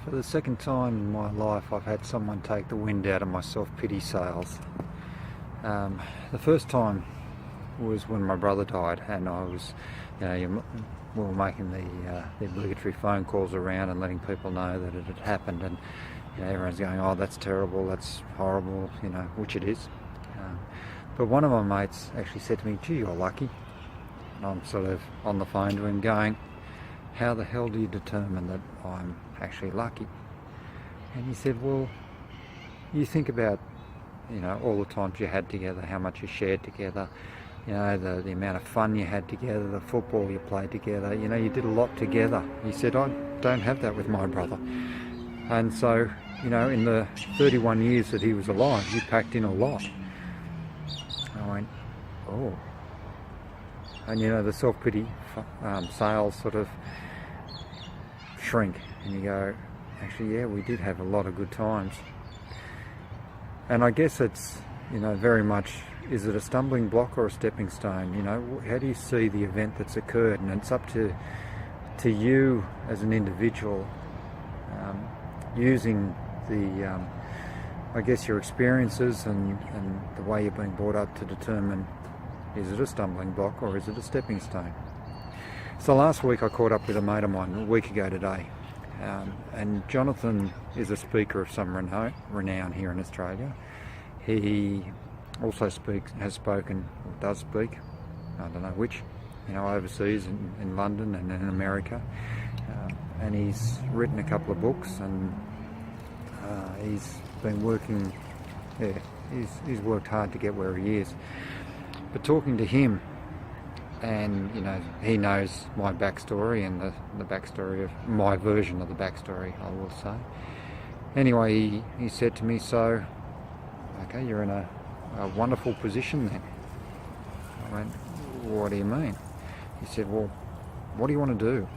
For the second time in my life, I've had someone take the wind out of my self-pity sails. The first time was when my brother died, and I was, we were making the obligatory phone calls around and letting people know that it had happened, and everyone's going, "Oh, that's terrible, that's horrible," which it is. But one of my mates actually said to me, "Gee, you're lucky." And I'm sort of on the phone to him going, "How the hell do you determine that I'm actually lucky?" And he said, "Well, you think about, all the times you had together, how much you shared together, the amount of fun you had together, the football you played together, you did a lot together." He said, "I don't have that with my brother." And so, in the 31 years that he was alive, you packed in a lot. I went, "Oh." And the self-pity sails sort of shrink, and you go, actually, yeah, we did have a lot of good times. And I guess it's, very much, is it a stumbling block or a stepping stone? How do you see the event that's occurred? And it's up to you as an individual, using the, I guess, your experiences and the way you're being brought up to determine, is it a stumbling block or is it a stepping stone? So last week I caught up with a mate of mine, a week ago today, and Jonathan is a speaker of some renown here in Australia. He also has spoken, or does speak, I don't know which, overseas in London and in America, and he's written a couple of books, and he's been working, he's worked hard to get where he is. But talking to him, and he knows my backstory and the backstory of my version of the backstory, I will say. Anyway, he said to me, "So, okay, you're in a wonderful position then." I went, "What do you mean?" He said, "Well, what do you want to do?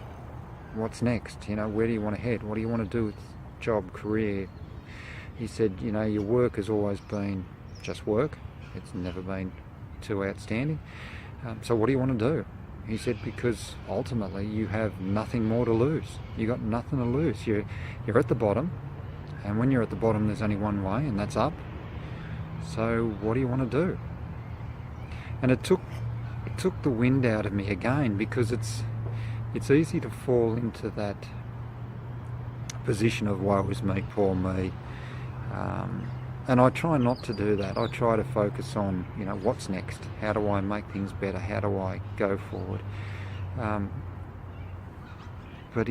What's next? Where do you want to head? What do you want to do with job, career?" He said, "Your work has always been just work. It's never been too outstanding. So what do you want to do?" He said, "Because ultimately you have nothing more to lose. You got nothing to lose. You're at the bottom, and when you're at the bottom, there's only one way, and that's up. So what do you want to do?" And it took the wind out of me again, because it's easy to fall into that position of woe is me, poor me. And I try not to do that. I try to focus on, what's next? How do I make things better? How do I go forward? But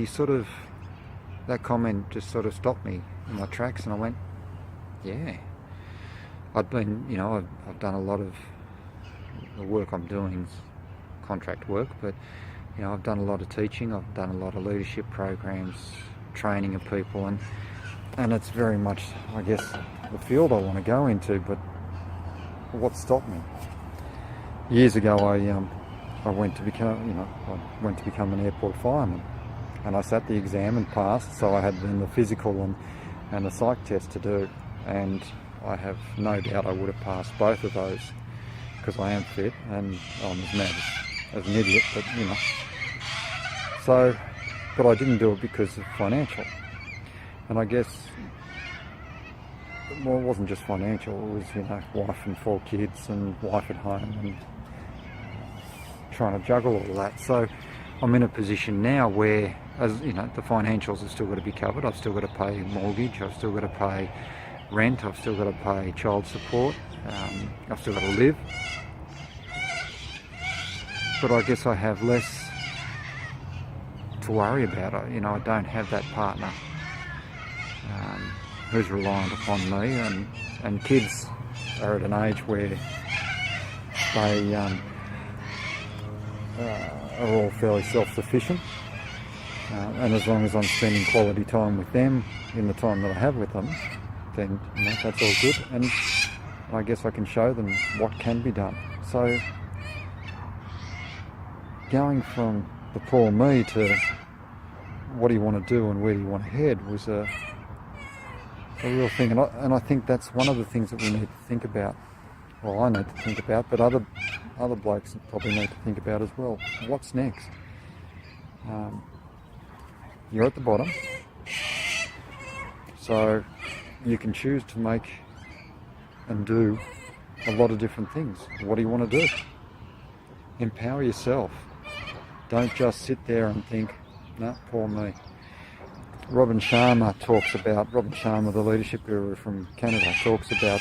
that comment just sort of stopped me in my tracks, and I went, yeah. I've been, I've done a lot of the work I'm doing is contract work, but, I've done a lot of teaching, I've done a lot of leadership programs, training of people, and it's very much, I guess, the field I want to go into. But what stopped me? Years ago, I went to become an airport fireman, and I sat the exam and passed. So I had then the physical and the psych test to do, and I have no doubt I would have passed both of those, because I am fit and I'm as mad as an idiot. But but I didn't do it because of financial. And I guess, well, it wasn't just financial, it was, wife and 4 kids and wife at home and trying to juggle all that. So I'm in a position now where, as the financials have still got to be covered. I've still got to pay mortgage, I've still got to pay rent, I've still got to pay child support, I've still got to live. But I guess I have less to worry about. I don't have that partner who's reliant upon me, and kids are at an age where they are all fairly self-sufficient, and as long as I'm spending quality time with them in the time that I have with them, then that's all good, and I guess I can show them what can be done. So going from the poor me to what do you want to do and where do you want to head was a real thing, and I think that's one of the things that we need to think about. Well, I need to think about, but other blokes probably need to think about as well. What's next? You're at the bottom. So you can choose to make and do a lot of different things. What do you want to do? Empower yourself. Don't just sit there and think, no, poor me. Robin Sharma, the leadership guru from Canada, talks about,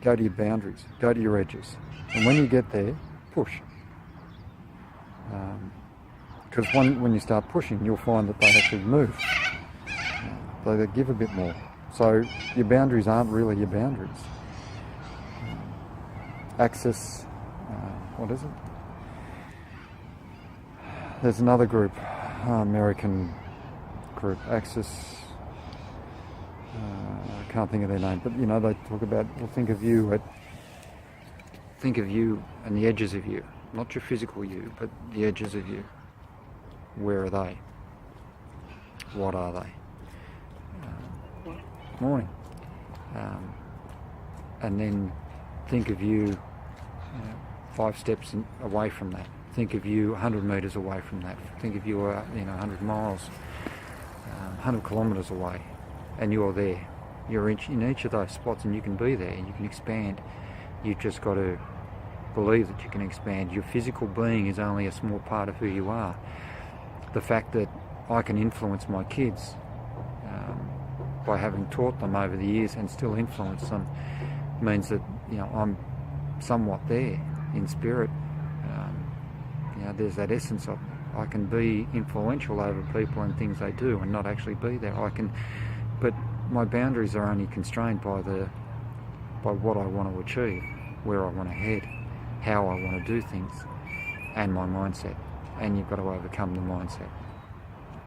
go to your boundaries, go to your edges. And when you get there, push. Because when you start pushing, you'll find that they actually move. They give a bit more. So your boundaries aren't really your boundaries. Access, what is it? There's another group, American group, Access, I can't think of their name, but they talk about, well, think of you and the edges of you, not your physical you, but the edges of you. Where are they? What are they? Morning. And then think of you 5 steps away from that. Think of you 100 metres away from that. Think of you 100 miles, 100 kilometres away, and you're there. You're in each of those spots, and you can be there, and you can expand. You've just got to believe that you can expand. Your physical being is only a small part of who you are. The fact that I can influence my kids by having taught them over the years and still influence them means that I'm somewhat there in spirit. There's that essence of I can be influential over people and things they do and not actually be there. But my boundaries are only constrained by what I want to achieve, where I want to head, how I want to do things, and my mindset. And you've got to overcome the mindset.